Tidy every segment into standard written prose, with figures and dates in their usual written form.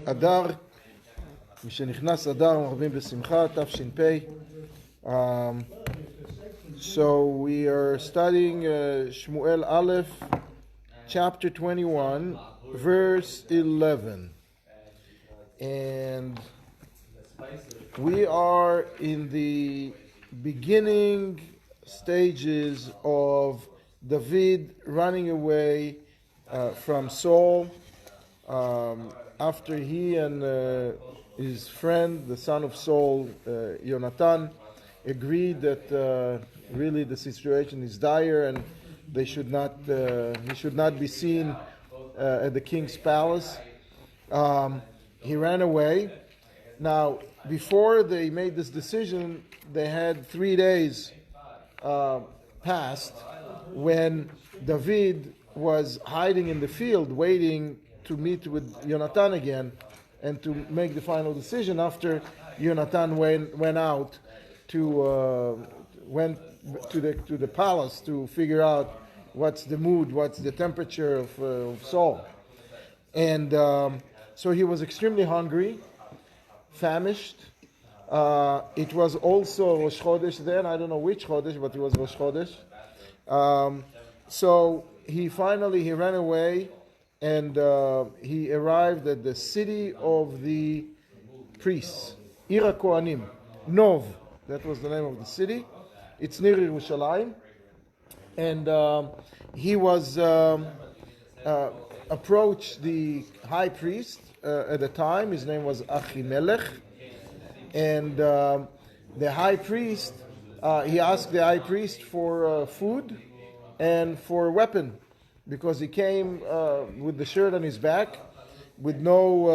אדר, משנכנס אדר מרבים בשמחה, תש"פ. So we are studying Shmuel I, chapter 21, verse 11. And we are in the beginning stages of David running away from Saul after he and his friend, the son of Saul, Jonathan, agreed that really the situation is dire and he should not be seen at the king's palace. He ran away. Now, before they made this decision, they had 3 days passed when David was hiding in the field, waiting to meet with Jonathan again and to make the final decision after Jonathan went out to the palace to figure out what's the mood, what's the temperature of Saul. And so he was extremely hungry, famished. It was also Rosh Chodesh then. I don't know which Chodesh, but it was Rosh Chodesh. So he ran away, and he arrived at the city of the priests, Ir HaKohanim, Nov. That was the name of the city. It's near Yerushalayim. And he was approached the high priest at the time. His name was Achimelech. And the high priest, he asked the high priest for food and for a weapon, because he came with the shirt on his back, with no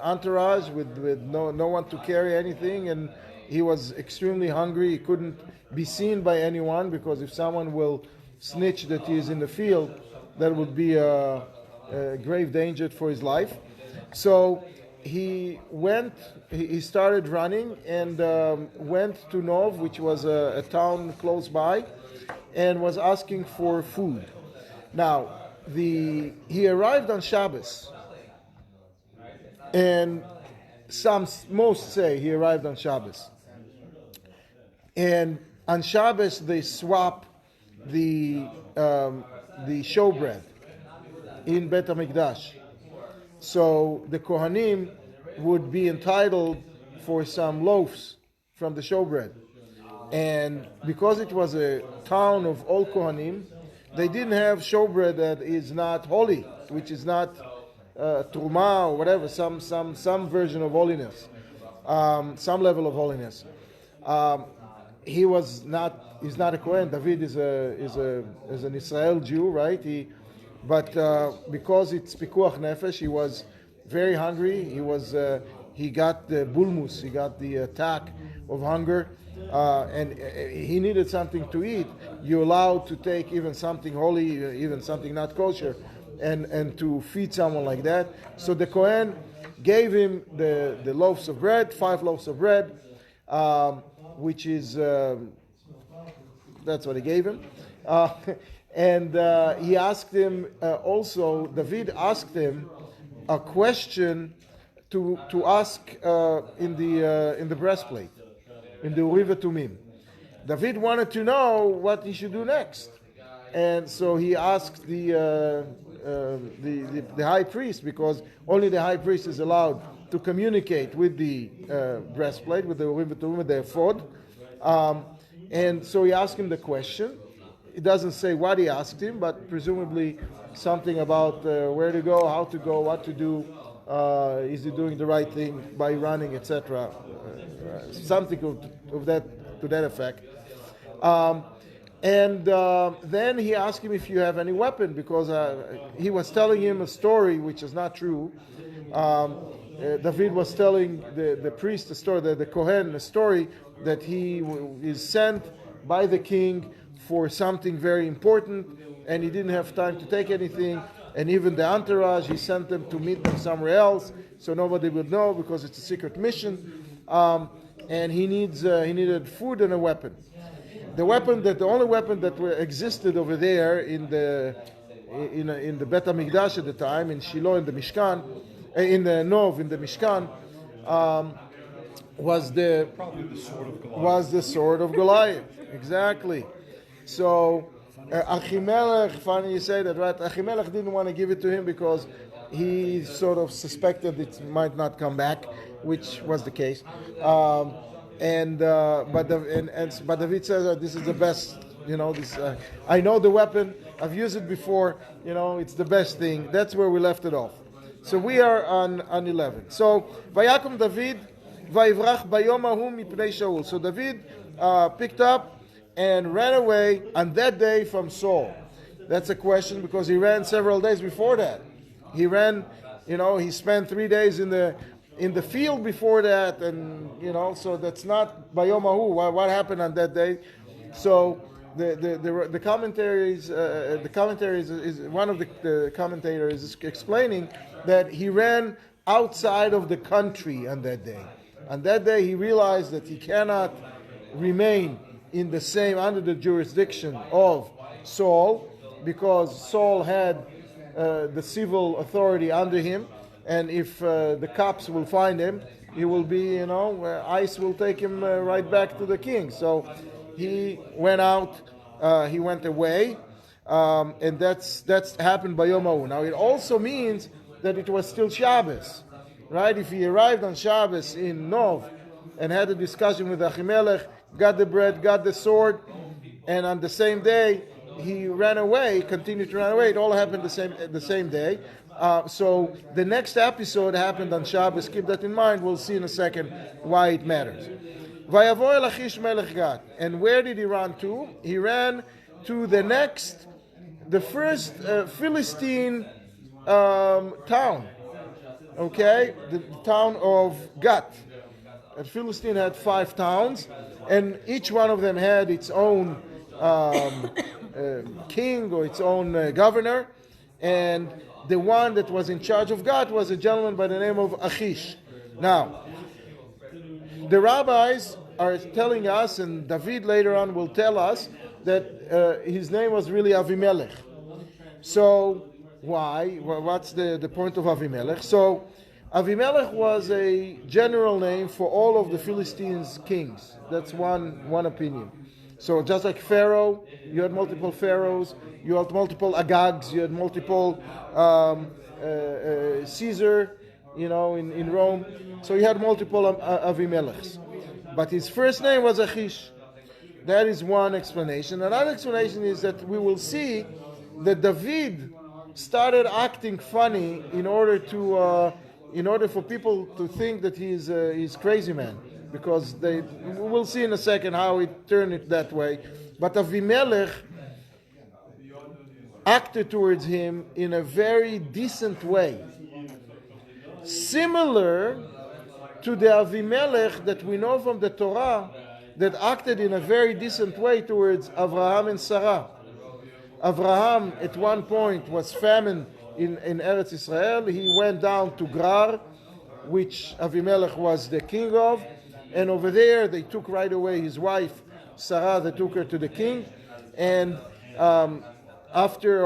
entourage, with no one to carry anything, and he was extremely hungry. He couldn't be seen by anyone, because if someone will snitch that he is in the field, that would be a grave danger for his life. So he started running and went to Nov, which was a town close by, and was asking for food. Now, he arrived on Shabbos, and most say he arrived on Shabbos. And on Shabbos they swap the showbread in Bet HaMikdash. So the Kohanim would be entitled for some loaves from the showbread. And because it was a town of all Kohanim, they didn't have showbread that is not holy, which is not truma or whatever, some version of holiness, some level of holiness. He's not a Kohen. David is an Israel Jew, right? But because it's pikuach nefesh, he was very hungry. He got the bulmus, he got the attack of hunger, and he needed something to eat. You're allowed to take even something holy, even something not kosher, and to feed someone like that. So the Kohen gave him the loaves of bread, 5 loaves of bread, which is that's what he gave him. And he asked him also. David asked him a question to ask in the breastplate, in the Uri V'Tumim. David wanted to know what he should do next, and so he asked the high priest, because only the high priest is allowed to communicate with the breastplate, with the Uri V'Tumim, with the ephod. And so he asked him the question. It doesn't say what he asked him, but presumably something about where to go, how to go, what to do, is he doing the right thing by running, etc. Something of that, to that effect. And then he asked him if you have any weapon, because he was telling him a story which is not true. David was telling the priest a story, the Kohen a story, that he is sent by the king for something very important, and he didn't have time to take anything, and even the entourage, he sent them to meet them somewhere else, so nobody would know, because it's a secret mission, and he needed food and a weapon. The only weapon that existed over there in the Bet HaMikdash at the time, in Shiloh, in the Mishkan, in the Nov, in the Mishkan, was probably the sword of Goliath. Was the sword of Goliath. Exactly. So Achimelech, funny you say that, right? Achimelech didn't want to give it to him because he sort of suspected it might not come back, which was the case. But David says, this is the best. I know the weapon. I've used it before. It's the best thing. That's where we left it off. So we are on 11. So Vayakum David, Vayivrach Bayom Ahu Mipnei Shaul. So David picked up and ran away on that day from Saul. That's a question because he ran several days before that. He ran, he spent 3 days in the field before that, and so that's not Bayom Ahu. What happened on that day? So the commentaries is one of the commentators is explaining that he ran outside of the country on that day. On that day, he realized that he cannot remain under the jurisdiction of Saul, because Saul had the civil authority under him, and if the cops will find him, he will be, ICE will take him right back to the king. So he went out, he went away, and that's happened by Yom Ha'u. Now it also means that it was still Shabbos, right? If he arrived on Shabbos in Nov and had a discussion with Achimelech, got the bread, got the sword, and on the same day he ran away, continued to run away. It all happened the same day. So the next episode happened on Shabbos. Keep that in mind. We'll see in a second why it matters. Vayavo el Achish melech Gat. And where did he run to? He ran to the first Philistine town. Okay, the town of Gat. And Philistine had 5 towns, and each one of them had its own king or its own governor. And the one that was in charge of Gat was a gentleman by the name of Achish. Now, the rabbis are telling us, and David later on will tell us, that his name was really Avimelech. So, why? What's the point of Avimelech? So, Avimelech was a general name for all of the Philistines' kings. That's one opinion. So just like Pharaoh, you had multiple pharaohs, you had multiple Agags, you had multiple Caesar, in Rome. So you had multiple Avimelechs. But his first name was Achish. That is one explanation. Another explanation is that we will see that David started acting funny in order for people to think that he's crazy man, because we'll see in a second how it turned it that way. But Avimelech acted towards him in a very decent way, similar to the Avimelech that we know from the Torah that acted in a very decent way towards Abraham and Sarah. Abraham at one point was famine in Eretz Israel. He went down to Gerar, which Avimelech was the king of, and over there they took right away his wife Sarah. They took her to the king, and after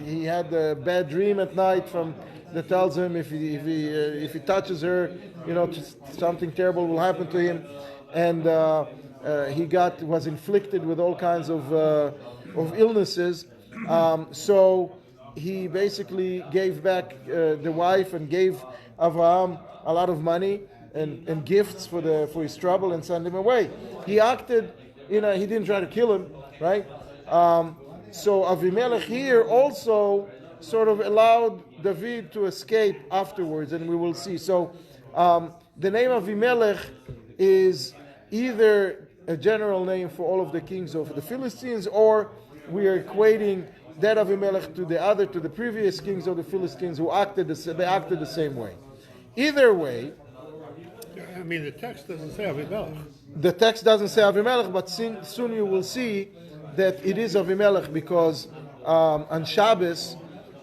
he had a bad dream at night that tells him if he touches her, something terrible will happen to him, and he was inflicted with all kinds of illnesses. So he basically gave back the wife and gave Avraham a lot of money and gifts for his trouble and sent him away. He acted, he didn't try to kill him, right? So Avimelech here also sort of allowed David to escape afterwards, and we will see. So the name Avimelech is either a general name for all of the kings of the Philistines, or we are equating that Avimelech to the previous kings of the Philistines who acted the same way. Either way, I mean, the text doesn't say Avimelech. The text doesn't say Avimelech, but soon you will see that it is Avimelech, because on Shabbos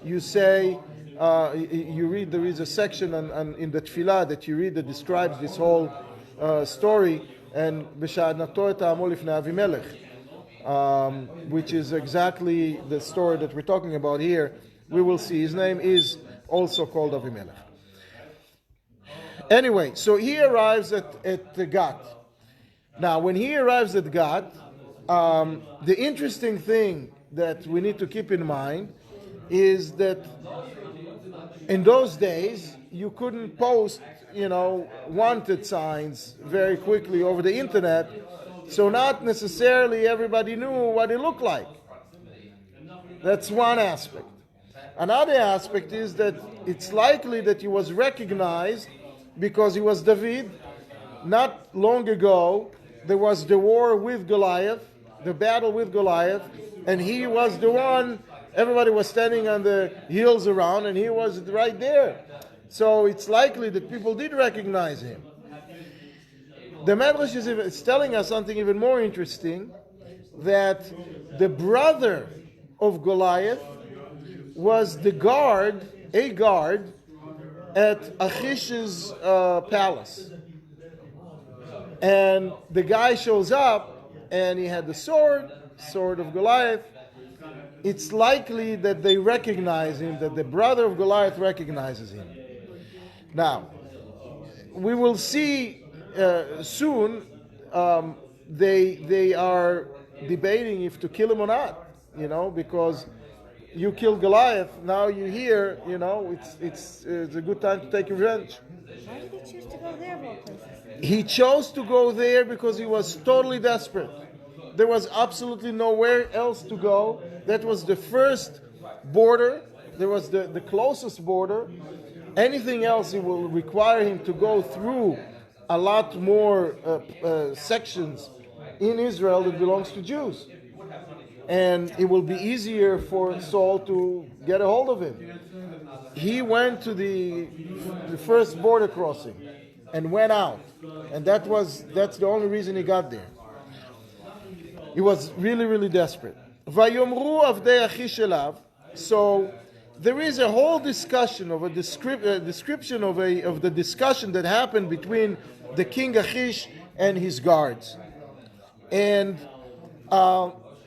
you say, you read, there is a section in the Tefillah that you read that describes this whole story, and B'sha'anato et ha'amo lifnei Avimelech, which is exactly the story that we're talking about here. We will see. His name is also called Avimelech. Anyway, so he arrives at Gat. Now, when he arrives at Gat, the interesting thing that we need to keep in mind is that in those days, you couldn't post, wanted signs very quickly over the internet, so not necessarily everybody knew what he looked like. That's one aspect. Another aspect is that it's likely that he was recognized because he was David. Not long ago, there was the war with Goliath, the battle with Goliath, and he was the one, everybody was standing on the hills around, and he was right there. So it's likely that people did recognize him. The Medrash is telling us something even more interesting, that the brother of Goliath was a guard at Achish's palace. And the guy shows up, and he had the sword of Goliath. It's likely that they recognize him, that the brother of Goliath recognizes him. Now, we will see soon, they are debating if to kill him or not, because you killed Goliath, now you're here, it's a good time to take revenge. Why did he choose to go there of all places? He chose to go there because he was totally desperate. There was absolutely nowhere else to go. That was the first border. There was the closest border. Anything else, it will require him to go through a lot more sections in Israel that belongs to Jews. And it will be easier for Saul to get a hold of him. He went to the first border crossing and went out. And that's the only reason he got there. He was really, really desperate. Vayomru avdei achish elav. So there is a whole discussion of a description of the discussion that happened between the king Achish and his guards. And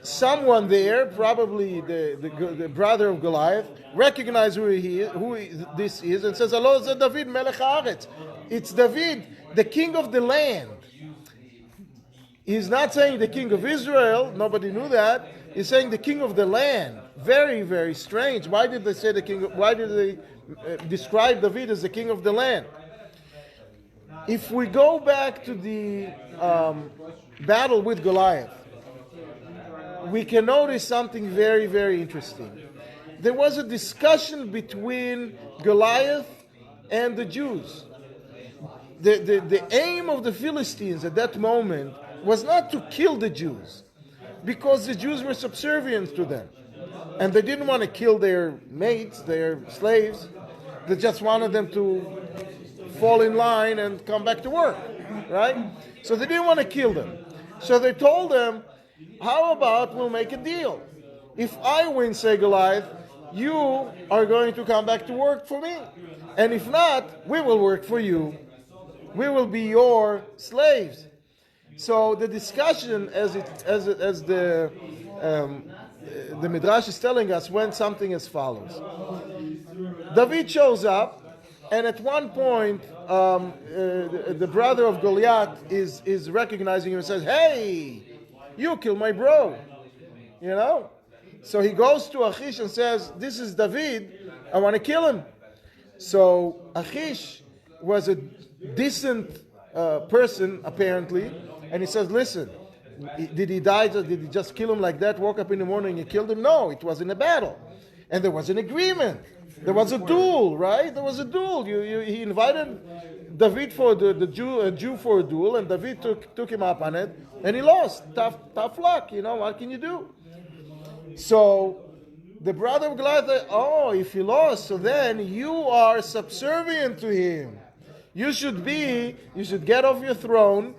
someone there, probably the brother of Goliath, recognized who this is, and says, "Hello, it's David Melech Haaretz. It's David, the king of the land." He's not saying the king of Israel. Nobody knew that. He's saying the king of the land. Very, very strange. Why did they say the king? Why did they describe David as the king of the land? If we go back to the battle with Goliath, we can notice something very, very interesting. There was a discussion between Goliath and the Jews. The aim of the Philistines at that moment was not to kill the Jews, because the Jews were subservient to them. And they didn't want to kill their mates, their slaves. They just wanted them to fall in line and come back to work, right? So they didn't want to kill them. So they told them, how about we'll make a deal? If I win, say Goliath, you are going to come back to work for me. And if not, we will work for you. We will be your slaves. So the discussion, as the Midrash is telling us, went something as follows. David shows up, and at one point, the brother of Goliath is recognizing him and says, "Hey, you killed my bro." So he goes to Achish and says, "This is David, I want to kill him." So Achish was a decent person, apparently, and he says, "Listen, did he die? Did he just kill him like that? Woke up in the morning and killed him? No, it was in a battle, and there was an agreement. There was a duel, right? There was a duel. He invited David for a Jew for a duel, and David took him up on it, and he lost. Tough luck. What can you do?" So the brother of Goliath said, "Oh, if he lost, so then you are subservient to him. You should get off your throne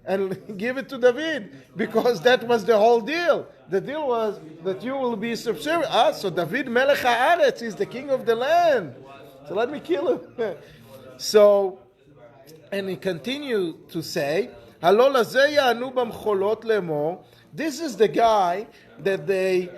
and give it to David, because that was the whole deal. The deal was that you will be subservient. So David Melech Haaretz is the king of the land. So let me kill him." So, and he continued to say, "Halo lazeh ya'anu b'mcholot lemor." This is the guy that they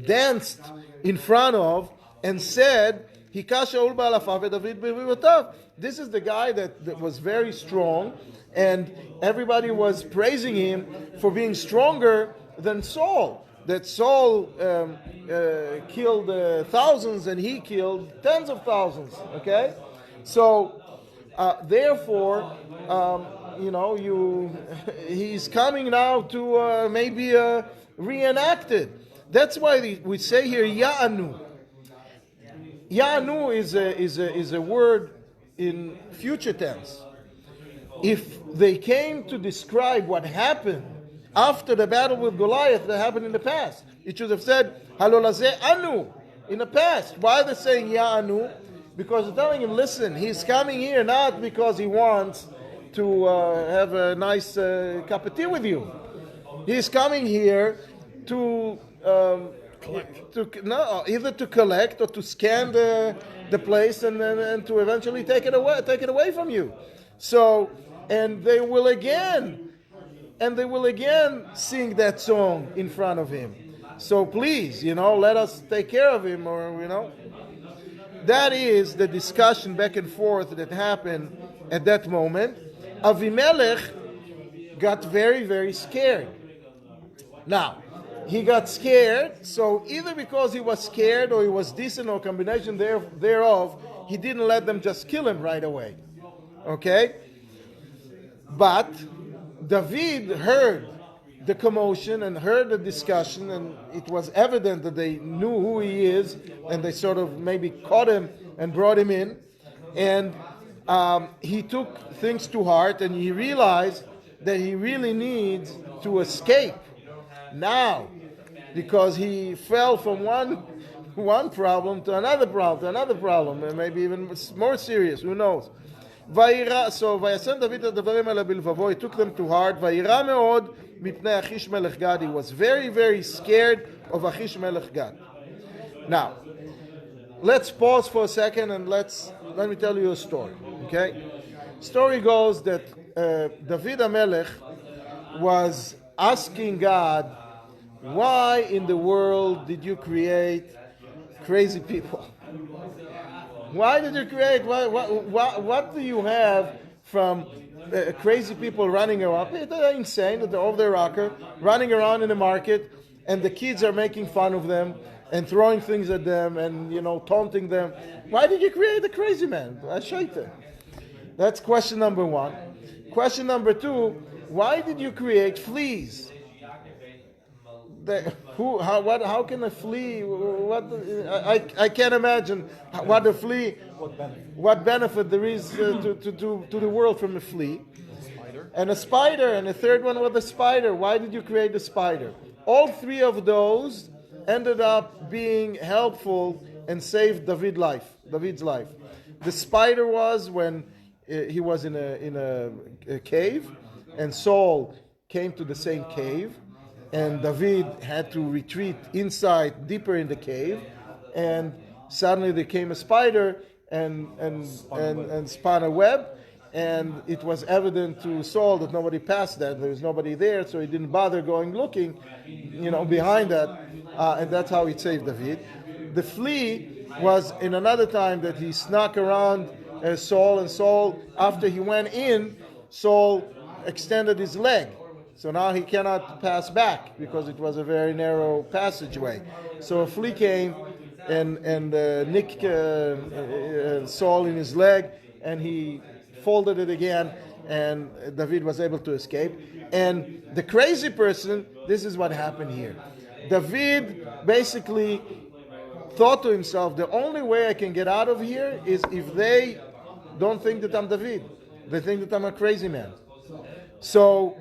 danced in front of, and said, Hika Shaul ba'alafav v'David b'rivotav. This is the guy that was very strong, and everybody was praising him for being stronger than Saul. That Saul killed thousands and he killed tens of thousands. Okay, so therefore, he's coming now to maybe reenact it. That's why we say here Ya'anu. Ya'anu is a word in future tense. If they came to describe what happened after the battle with Goliath that happened in the past, it should have said Halolazeh Anu in the past. Why are they saying Ya'anu? Because they're telling him, listen, he's coming here not because he wants to have a nice cup of tea with you. He's coming here to either to collect or to scan the place and to eventually take it away from you. So, and they will again sing that song in front of him. So please, let us take care of him, or that is the discussion back and forth that happened at that moment. Avimelech got very, very scared. Now, he got scared, so either because he was scared or he was decent or combination thereof, he didn't let them just kill him right away. Okay? But David heard the commotion and heard the discussion, and it was evident that they knew who he is, and they sort of maybe caught him and brought him in. And he took things to heart, and he realized that he really needs to escape now, because he fell from one problem to another problem, and maybe even more serious, who knows. So וישם דוד את הדברים האלה בלבבו, he took them to heart, וירא מאוד מפני אחיש מלך גד. He was very, very scared of Achish Melech Gad. Now, let's pause for a second and let me tell you a story. Okay? Story goes that David HaMelech was asking God, why in the world did you create crazy people? Why did you create? What do you have from crazy people running around? They're insane. They're off their rocker, running around in the market, and the kids are making fun of them and throwing things at them and taunting them. Why did you create a crazy man? A shaitan. That's question number one. Question number two: why did you create fleas? How can a flea? I can't imagine what a flea. What benefit there is to the world from a flea, and a spider, and a third one was the spider. Why did you create the spider? All three of those ended up being helpful and saved David's life. The spider was when he was in a cave, and Saul came to the same cave. And David had to retreat inside, deeper in the cave, and suddenly there came a spider and spun a web, and it was evident to Saul that nobody passed that. There was nobody there, so he didn't bother looking, behind that, and that's how he saved David. The flea was in another time that he snuck around Saul, and Saul, after he went in, Saul extended his leg. So now he cannot pass back because it was a very narrow passageway. So a flea came and nicked Saul in his leg, and he folded it again, and David was able to escape. And the crazy person, this is what happened here. David basically thought to himself, the only way I can get out of here is if they don't think that I'm David. They think that I'm a crazy man. So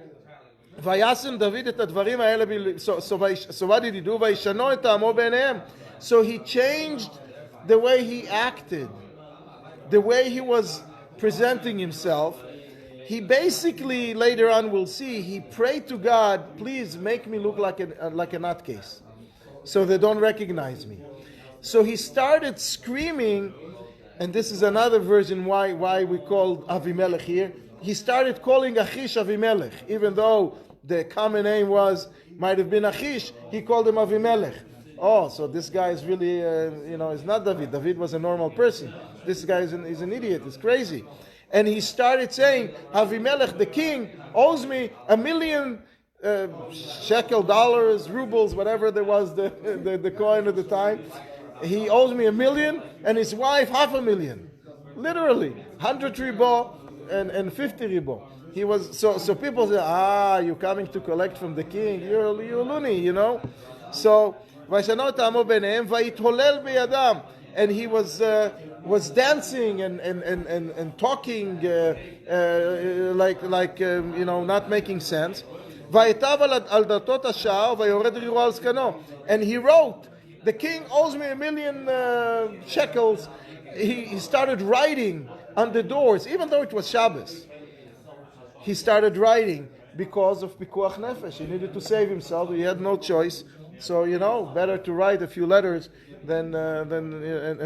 וישם דוד את הדברים האלה, so what did he do? וישנו את טעמו בעיניהם. So he changed the way he acted, the way he was presenting himself. He basically, later on we'll see, he prayed to God, please make me look like a nutcase, so they don't recognize me. So he started screaming, and this is another version why we called Avimelech here. He started calling Achish Avimelech, even though the common name might have been Achish, he called him Avimelech. oh, so this guy is really, is not David. David was a normal person. This guy is an idiot. He's crazy. And he started saying, Avimelech, the king, owes me 1,000,000 shekel, dollars, rubles, whatever there was, the coin at the time. He owes me 1,000,000, and his wife 500,000. Literally, 100 ribo and 50 ribo. He was so people say, you're coming to collect from the king. You're loony, So Vaishanot amo benehem vayitholel beyadam, and he was dancing and talking like not making sense. Vayitav al datot hasha'ar vayored riro al zkano, and he wrote, the king owes me 1,000,000 shekels. He started writing on the doors, even though it was Shabbos. He started writing because of pikuach nefesh. He needed to save himself. He had no choice. So better to write a few letters than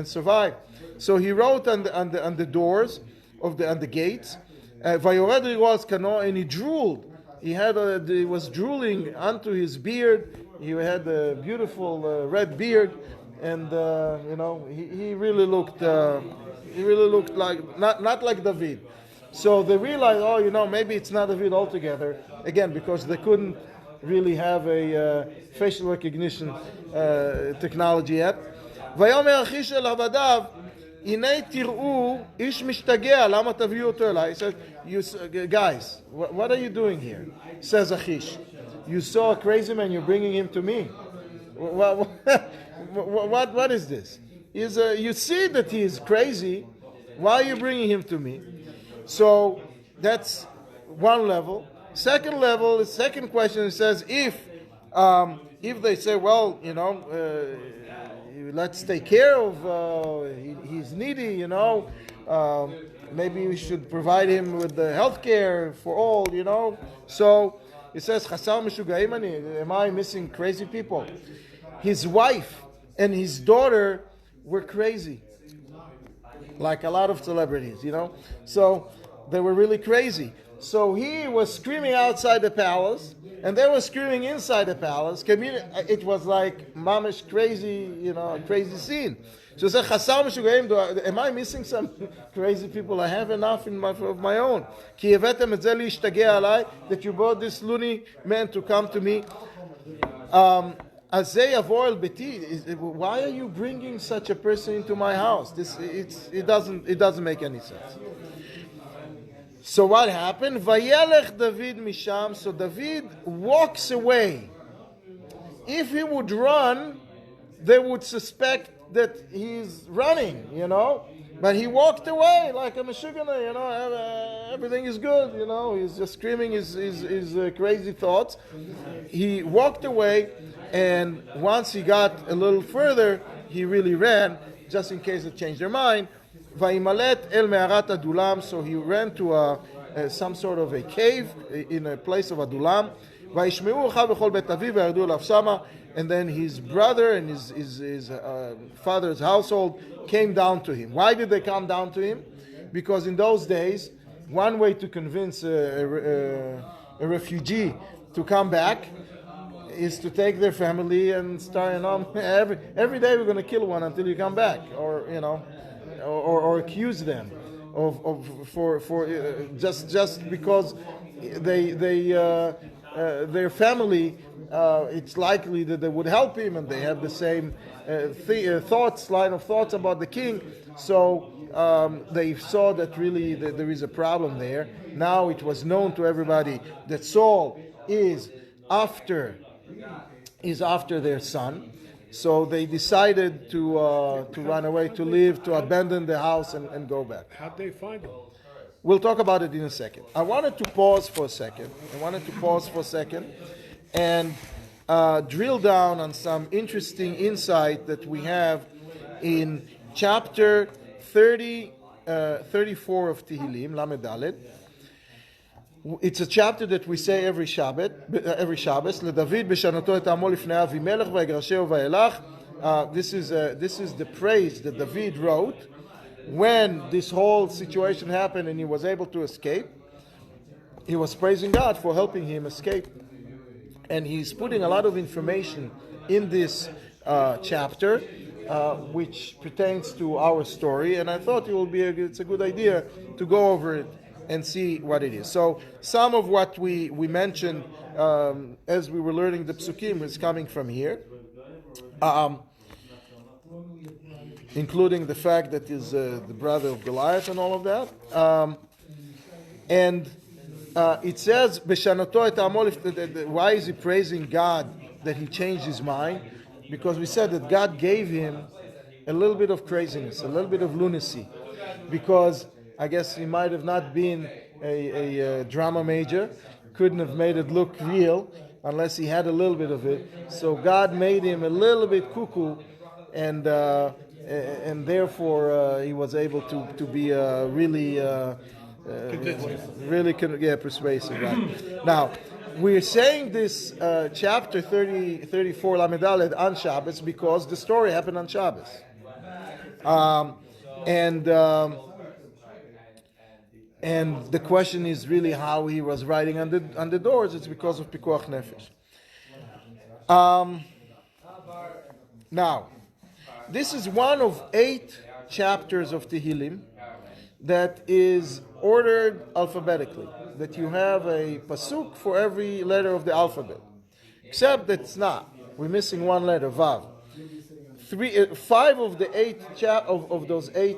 survive. So he wrote on the doors on the gates. Vayored riro al zkano, and he drooled. He was drooling onto his beard. He had a beautiful red beard, and he really looked like not like David. So they realized, maybe it's not David altogether. Again, because they couldn't really have a facial recognition technology yet. ויאמר אחיש אל עבדיו, הנה תראו איש משתגע, למה תביאו אותו אליי? He said, guys, what are you doing here? Says Achish, you saw a crazy man, you're bringing him to me. What is this? You see that he is crazy. Why are you bringing him to me? So that's one level. Second level, the second question, it says, if they say, well, let's take care of, he's needy, maybe we should provide him with the health care for all, So it says, Chasar Meshugaim ani, am I missing crazy people? His wife and his daughter were crazy, like a lot of celebrities, So they were really crazy. So he was screaming outside the palace, and they were screaming inside the palace. It was like mamish crazy, a crazy scene. So he said, Chasar Meshugaim, am I missing some crazy people? I have enough of my own. Ki hevetem et ze leishtageh alai, that you brought this loony man to come to me. Azei avor el beti, why are you bringing such a person into my house? It doesn't make any sense. So what happened? Vayelech David misham. So David walks away. If he would run, they would suspect that he's running, But he walked away like a meshugana, everything is good, He's just screaming his crazy thoughts. He walked away, and once he got a little further, he really ran, just in case they changed their mind. Vaimalet el me'arat adulam, so he ran to some sort of a cave in a place of adulam. Vaishmeu achav v'chol bet aviv v'yardu elav shama, and then his brother and his father's household came down to him. Why did they come down to him? Because in those days, one way to convince a refugee to come back is to take their family and start, every day we're going to kill one until you come back, or accuse them just because their family, it's likely that they would help him, and they have the same line of thoughts about the king. So they saw that really there is a problem there. Now it was known to everybody that Saul is after their son. So they decided to run away, to leave, to abandon the house and go back. How'd they find him? We'll talk about it in a second. I wanted to pause for a second and drill down on some interesting insight that we have in chapter 34 of Tehillim, Lamed Dalet. It's a chapter that we say every Shabbos. LeDavid b'shanoto et amo lifnei Avimelech v'yagrasheo v'elach. This is the praise that David wrote when this whole situation happened and he was able to escape. He was praising God for helping him escape, and he's putting a lot of information in this chapter, which pertains to our story, and I thought it's a good idea to go over it and see what it is. So some of what we mentioned as we were learning the psukim is coming from here, including the fact that he's the brother of Goliath and all of that. And it says, "B'shanoto et ha'amo." Why is he praising God that he changed his mind? Because we said that God gave him a little bit of craziness, a little bit of lunacy, because I guess he might have not been a drama major, couldn't have made it look real unless he had a little bit of it. So God made him a little bit cuckoo, and therefore he was able to be really persuasive. Right? Now, we're saying this chapter 34 Lamed Daled on Shabbos because the story happened on Shabbos. And the question is really how he was writing on the doors. It's because of Pikuach Nefesh. Now, this is one of 8 chapters of Tehillim that is ordered alphabetically. That you have a pasuk for every letter of the alphabet, except that it's not. We're missing one letter, Vav. 5 of the 8 of those 8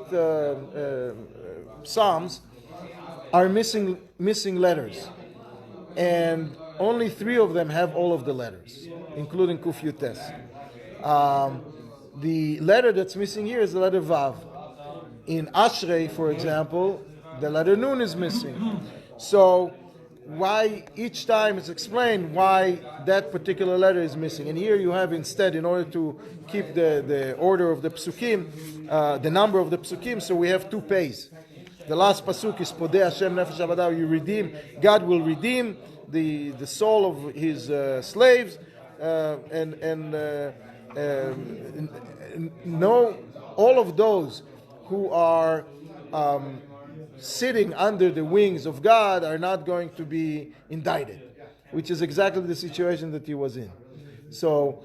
psalms are missing letters, and only 3 of them have all of the letters, including Kuf Yutes. The letter that's missing here is the letter Vav. In Ashrei, for example, the letter Nun is missing. So why each time it's explained why that particular letter is missing. And here you have instead, in order to keep the order of the psukim, the number of the psukim, so we have 2 pays. The last pasuk is Podeh Hashem Nefesh Abadav. You redeem, God will redeem the soul of His slaves, know all of those who are sitting under the wings of God are not going to be indicted, which is exactly the situation that he was in. So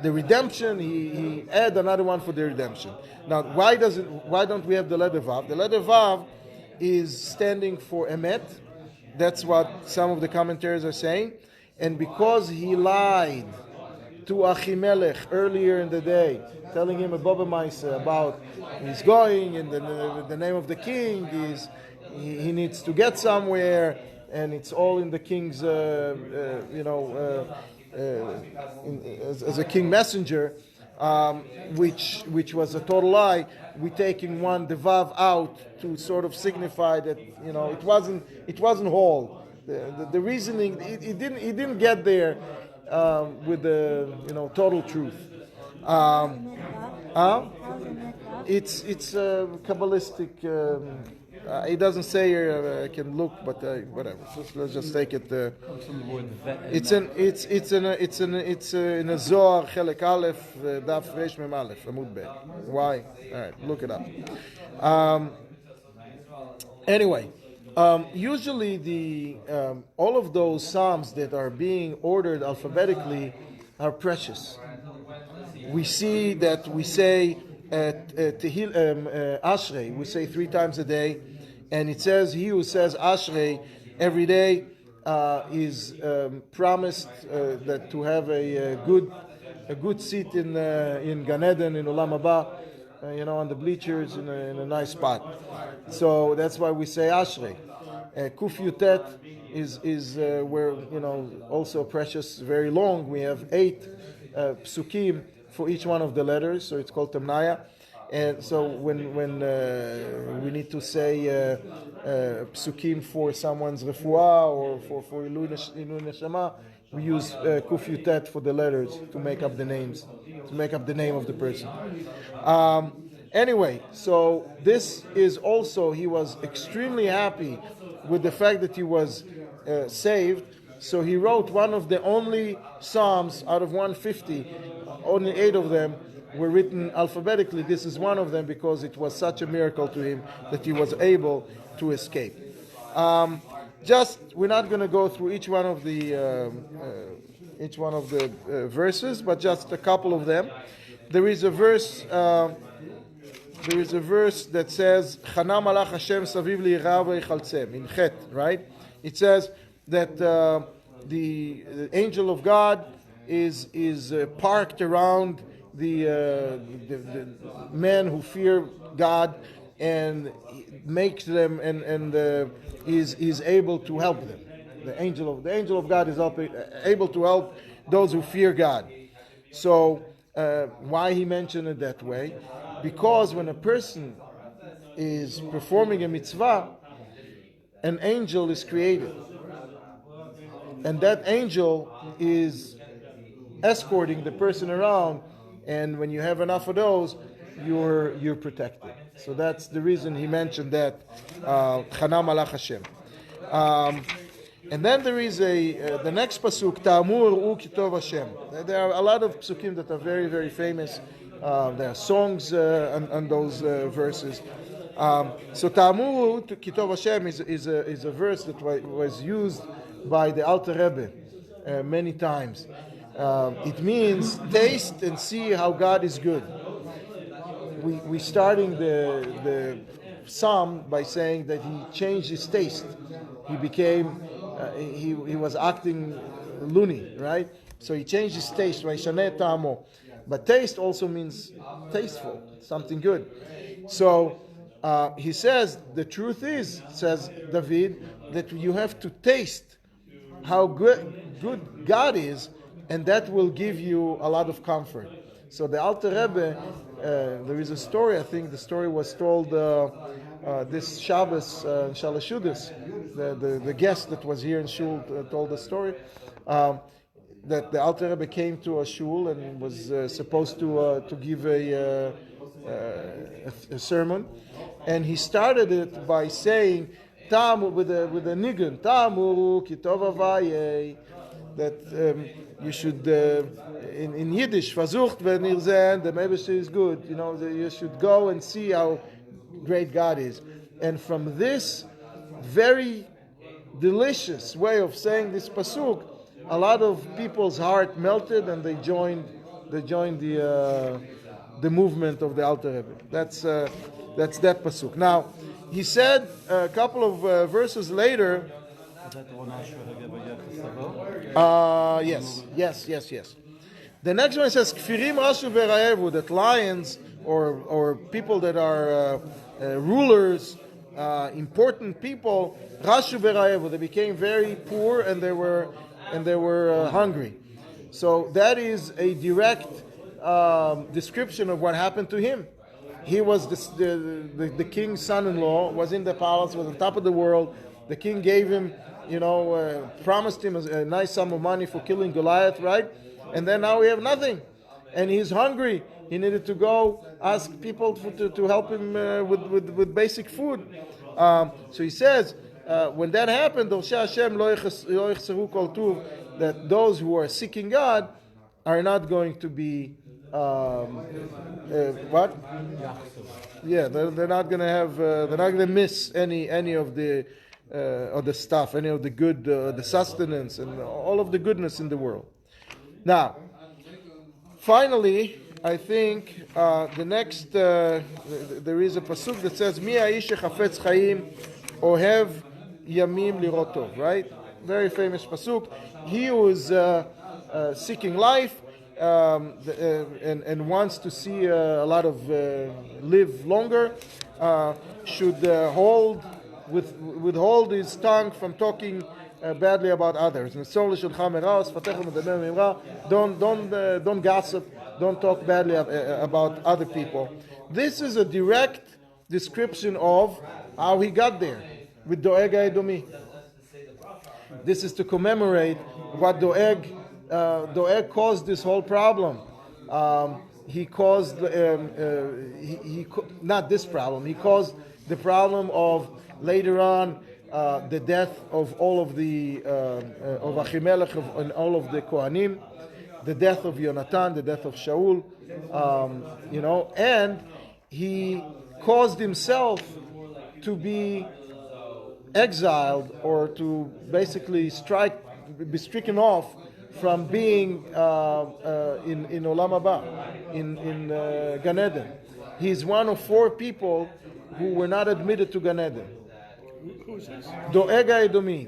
the redemption, he add another one for the redemption. Now, why don't we have the letter Vav? The letter Vav is standing for Emet. That's what some of the commentaries are saying. And because he lied to Achimelech earlier in the day, telling him a Baba Maisa about he's going and the name of the king is he needs to get somewhere, and it's all in the king's as a king messenger, which was a total lie. We're taking the Vav out to sort of signify that it wasn't whole. The reasoning it didn't get there with the total truth. It's a Kabbalistic. It doesn't say here. I can look, but whatever. Let's just take it. It's in a Zohar Chelek Aleph Daf Reish Mem Aleph Amud Bet. Why? All right, look it up. Anyway, usually the all of those psalms that are being ordered alphabetically are precious. We see that we say Ashrei, we say 3 times a day, and it says he who says Ashrei every day is promised that to have a good seat in Gan Eden in Olam Haba, on the bleachers in a nice spot. So that's why we say Ashrei. Kuf Yutet is where also precious, very long. We have 8 psukim for each one of the letters, so it's called Tamnaya. And so when we need to say psukim for someone's refuah or for Ilui Neshama, we use Kuf Yutet for the letters to make up the names, to make up the name of the person. Anyway, so this is also, he was extremely happy with the fact that he was saved. So he wrote one of the only psalms out of 150. Only 8 of them were written alphabetically. This is one of them because it was such a miracle to him that he was able to escape. We're not going to go through each one of the verses, but just a couple of them. There is a verse. There is a verse that says, "Chana malach Hashem saviv li'irav v'yichaltzem," in Chet, right? It says that the angel of God is parked around the men who fear God and makes them and is able to help them. The angel of God is able to help those who fear God. So why he mentioned it that way? Because when a person is performing a mitzvah, an angel is created. And that angel is escorting the person around, and when you have enough of those, you're protected. So that's the reason he mentioned that, Chana malach Hashem. And then there is the next pasuk, Ta'amur u kitov Hashem. There are a lot of psukim that are very, very famous. There are songs on those verses. So Ta'amur u kitov Hashem is a verse that was used by the Alter Rebbe many times. It means taste and see how God is good. We starting the psalm by saying that he changed his taste. He became he was acting loony, right? So he changed his taste. But taste also means tasteful, something good. So he says the truth is, says David, that you have to taste how good God is, and that will give you a lot of comfort. So the Alter Rebbe, there is a story, I think the story was told this Shabbos, Shalashudas, the guest that was here in Shul told the story, that the Alter Rebbe came to a Shul and was supposed to give a sermon, and he started it by saying, with a nigun, Ta'amuru kitov avaye, that you should, in Yiddish, versucht wenn ihr sehen, the Meibesher is good. You know, you should go and see how great God is. And from this very delicious way of saying this pasuk, a lot of people's heart melted and they joined the movement of the Alter Rebbe. That's that pasuk. Now, he said a couple of verses later. Yes. The next one says, "Kfirim rashu v'raevu," that lions or people that are rulers, important people, rashu v'raevu, they became very poor and they were hungry. So that is a direct description of what happened to him. He was the king's son-in-law, was in the palace, was on top of the world. The king gave him, promised him a nice sum of money for killing Goliath, right? And then now we have nothing. And he's hungry. He needed to go ask people to help him with basic food. So he says, when that happened, that those who are seeking God are not going to be what? Yeah, they're not going to have. They're not going to miss any of the stuff, any of the good, the sustenance, and all of the goodness in the world. Now, finally, I think the next there is a pasuk that says, "Mi haish chafetz chaim ohev yamim lirot tov." Right? Very famous pasuk. He who is seeking life. And wants to see a lot of live longer, should withhold his tongue from talking badly about others. Don't gossip. Don't talk badly about other people. This is a direct description of how he got there with Doeg Edomi. This is to commemorate what Doeg caused this whole problem. He caused not this problem. He caused the problem of later on the death of all of the of Achimelech and all of the Kohanim, the death of Yonatan, the death of Shaul, and he caused himself to be exiled or to basically be stricken off from being in Olam Haba, in Gan Eden. He's one of 4 people who were not admitted to Gan Eden. Who is this? Doeg Edomi,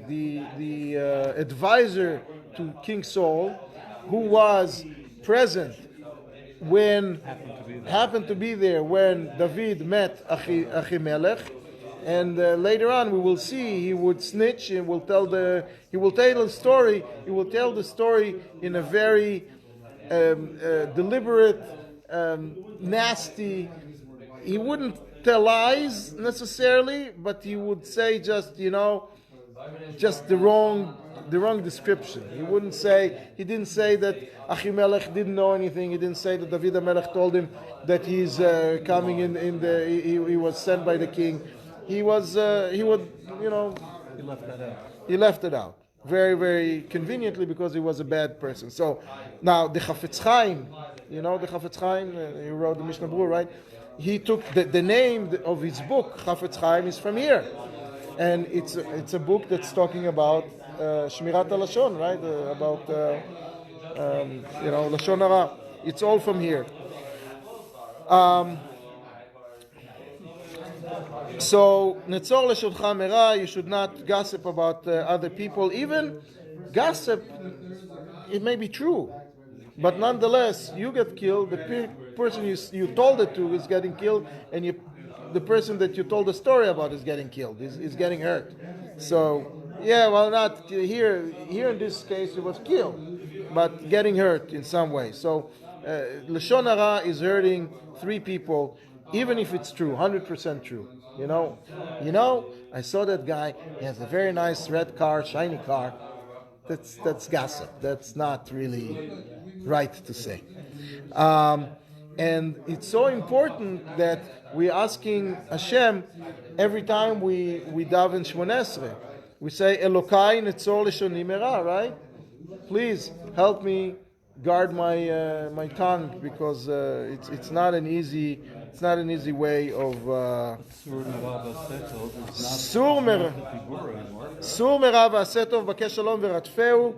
the advisor to King Saul, who was present when happened to be there when David met Achimelech, and later on we will see he would snitch and will tell the story. He will tell the story in a very deliberate, nasty. He wouldn't tell lies necessarily, but he would say just the wrong description. He didn't say that Achimelech didn't know anything. He didn't say that David HaMelech told him that he's coming he was sent by the king. He left that out. He left it out very, very conveniently because he was a bad person. So now the Chafetz Chaim, the Chafetz Chaim, he wrote the Mishnah Berurah, right? He took the name of his book, Chafetz Chaim, is from here, and it's a book that's talking about Shmirat HaLashon, right? About Lashon Hara. It's all from here. So Netzor Leshoncha Mera, you should not gossip about other people. Even gossip, it may be true, but nonetheless, you get killed. The person you told it to is getting killed, and the person that you told the story about is getting killed, is getting hurt. So, not here. Here in this case, it was killed, but getting hurt in some way. So, Lashon Hara is hurting 3 people, even if it's true, 100% true. I saw that guy. He has a very nice red car, shiny car. That's gossip. That's not really right to say. And it's so important that we're asking Hashem every time we daven Shmoneh Esrei. We say Elokai netzor leshoni mera, right? Please help me guard my tongue, because it's not an easy way of Sur mera v'asetov bakesh shalom v'ratfeu.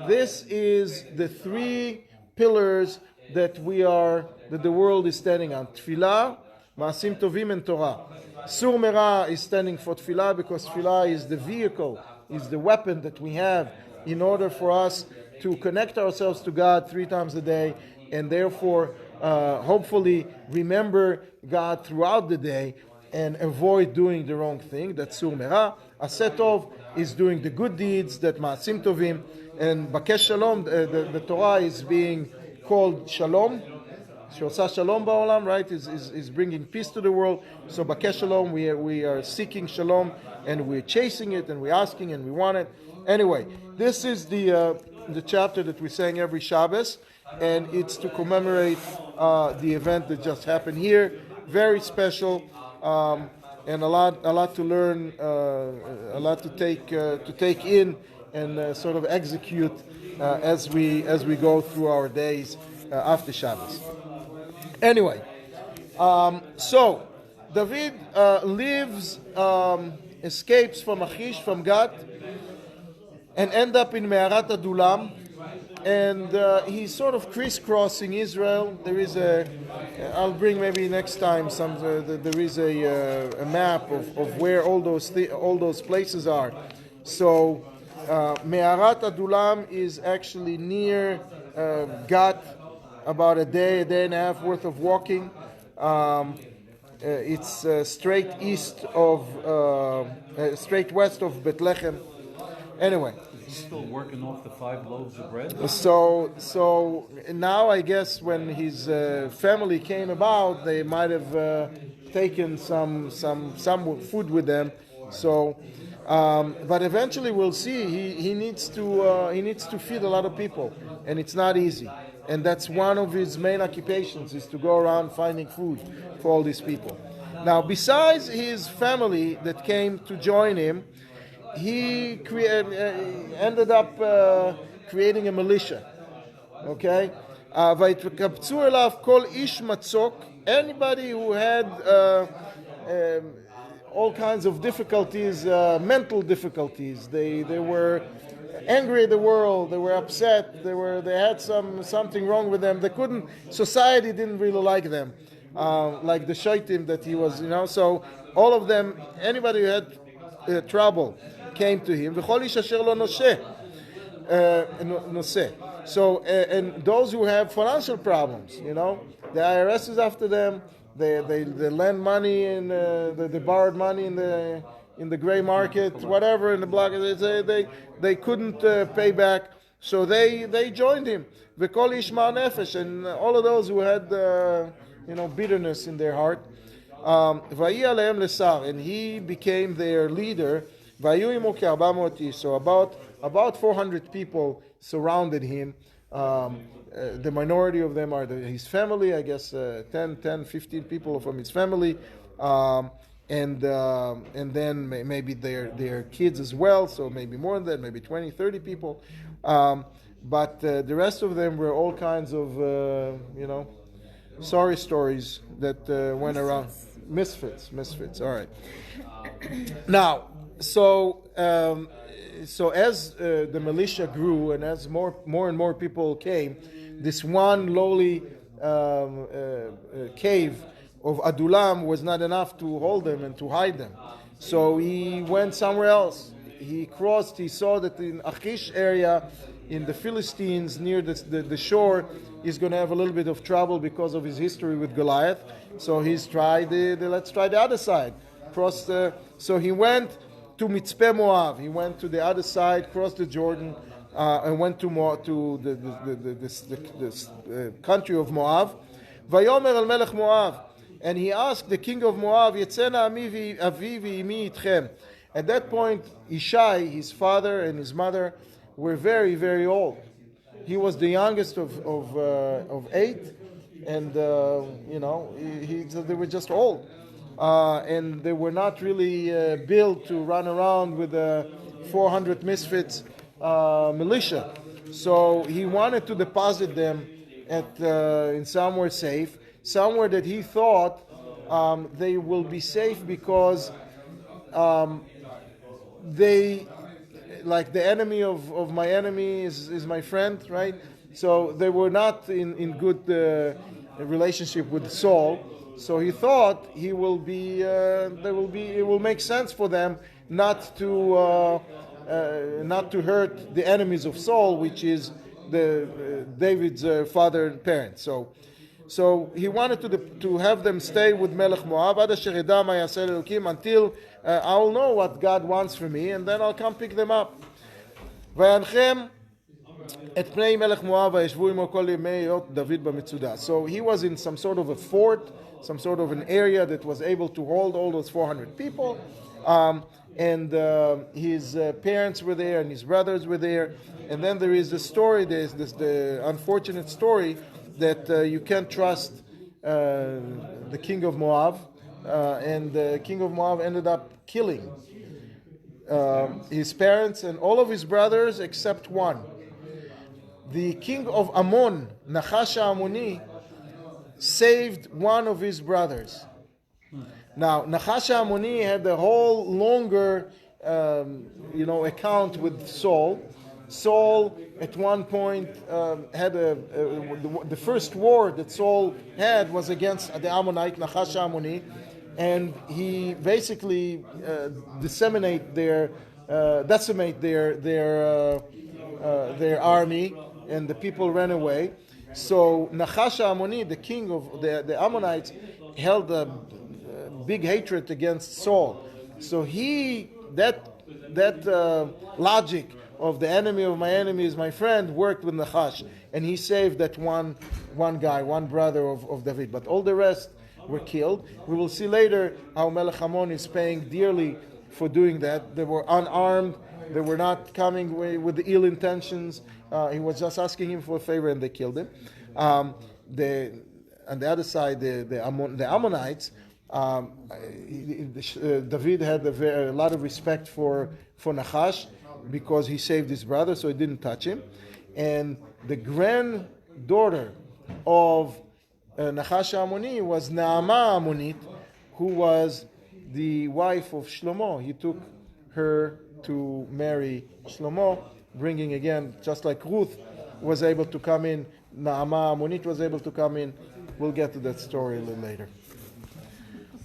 This is the 3 pillars that the world is standing on: Tefillah, Maasim Tovim, and Torah. Sur Mera is standing for Tefillah because Tefillah is the vehicle, is the weapon that we have in order for us to connect ourselves to God 3 times a day, and therefore hopefully remember God throughout the day and avoid doing the wrong thing. That's Sur Mera. Asetov is doing the good deeds, that Maasim Tovim, and Bakesh Shalom, the Torah is being called Shalom. Shosa Shalom Ba'olam, right, is bringing peace to the world. So Bakesh Shalom, we are seeking Shalom, and we're chasing it, and we're asking, and we want it. Anyway, this is the chapter that we sang every Shabbos, and it's to commemorate the event that just happened here. Very special, and a lot to learn, a lot to take in and sort of execute as we go through our days after Shabbos. Anyway, so David escapes from Achish, from Gat, and end up in Me'arat Adulam, and he's sort of crisscrossing Israel. There is I'll bring maybe next time there is a map of where all those places are. So Me'arat Adulam is actually near Gat, about a day and a half worth of walking. It's straight west of Bethlehem. Anyway, he's still working off the 5 loaves of bread. So now I guess when his family came about, they might have taken some food with them. So, but eventually we'll see. He needs to feed a lot of people, and it's not easy. And that's one of his main occupations, is to go around finding food for all these people. Now, besides his family that came to join him, he ended up creating a militia. Okay? Vaytkabtzu elav kol ish matzok. Anybody who had all kinds of difficulties, mental difficulties, they were angry at the world. They were upset. They had something wrong with them. They couldn't. Society didn't really like them, like the shaitim that he was. So all of them, anybody who had trouble, came to him. V'chol ish asher lo noseh. So and those who have financial problems, the IRS is after them. They lend money and they borrowed money in the gray market, whatever, in the black. They couldn't pay back, so they joined him. V'kol ish mar nefesh, and all of those who had bitterness in their heart. Vayi aleim lesar, and he became their leader. Vayu imo ke-400 ish, so about 400 people surrounded him. The minority of them are his family, I guess 10, 15 people from his family, and then maybe their kids as well, so maybe more than that, maybe 20, 30 people. But the rest of them were all kinds of, sorry stories that went around. Misfits, all right. Now, so as the militia grew and as more and more people came, this one lowly cave of Adulam was not enough to hold them and to hide them. So he went somewhere else. He saw that in Achish area, in the Philistines, near the shore, he's going to have a little bit of trouble because of his history with Goliath. So let's try the other side. So he went to Mitzpeh Moab. He went to the other side, crossed the Jordan, and went to the country of Moab. Vayomer al melech Moab, and he asked the king of Moab, Yetzena ami avi v'imi itchem. At that point, Ishai, his father and his mother, were very, very old. He was the youngest of 8, and they were just old. And they were not really built to run around with 400 misfits militia. So he wanted to deposit them in somewhere safe, somewhere that he thought they will be safe because they, like the enemy of my enemy is my friend, right? So they were not in good relationship with Saul. So he thought it will make sense for them not to hurt the enemies of Saul, which is David's father and parents. So he wanted to have them stay with Melech Moab until I will know what God wants for me, and then I'll come pick them up. So he was in some sort of a fort, some sort of an area that was able to hold all those 400 people. And his parents were there and his brothers were there. And then there is the unfortunate story that you can't trust the king of Moab. And the king of Moab ended up killing his parents and all of his brothers except one. The king of Ammon, Nachash Ammoni, saved one of his brothers. Now, Nachash Ammoni had a whole longer, account with Saul. Saul, at one point, had the first war that Saul had was against the Ammonite, Nachash Ammoni, and he basically decimate their army, and the people ran away. So Nachash Ammoni, the king of the Ammonites, held a big hatred against Saul. So that logic of the enemy of my enemy is my friend worked with Nachash, and he saved that one brother of David. But all the rest were killed. We will see later how Melech Ammon is paying dearly for doing that. They were unarmed. They were not coming with the ill intentions. He was just asking him for a favor, and they killed him. On the other side, the Ammonites, David had a lot of respect for Nachash because he saved his brother, so he didn't touch him. And the granddaughter of Nachash Ammoni was Naamah Ammonit, who was the wife of Shlomo. He took her to marry Shlomo, bringing again, just like Ruth was able to come in, Naamah Ammonit was able to come in. We'll get to that story a little later.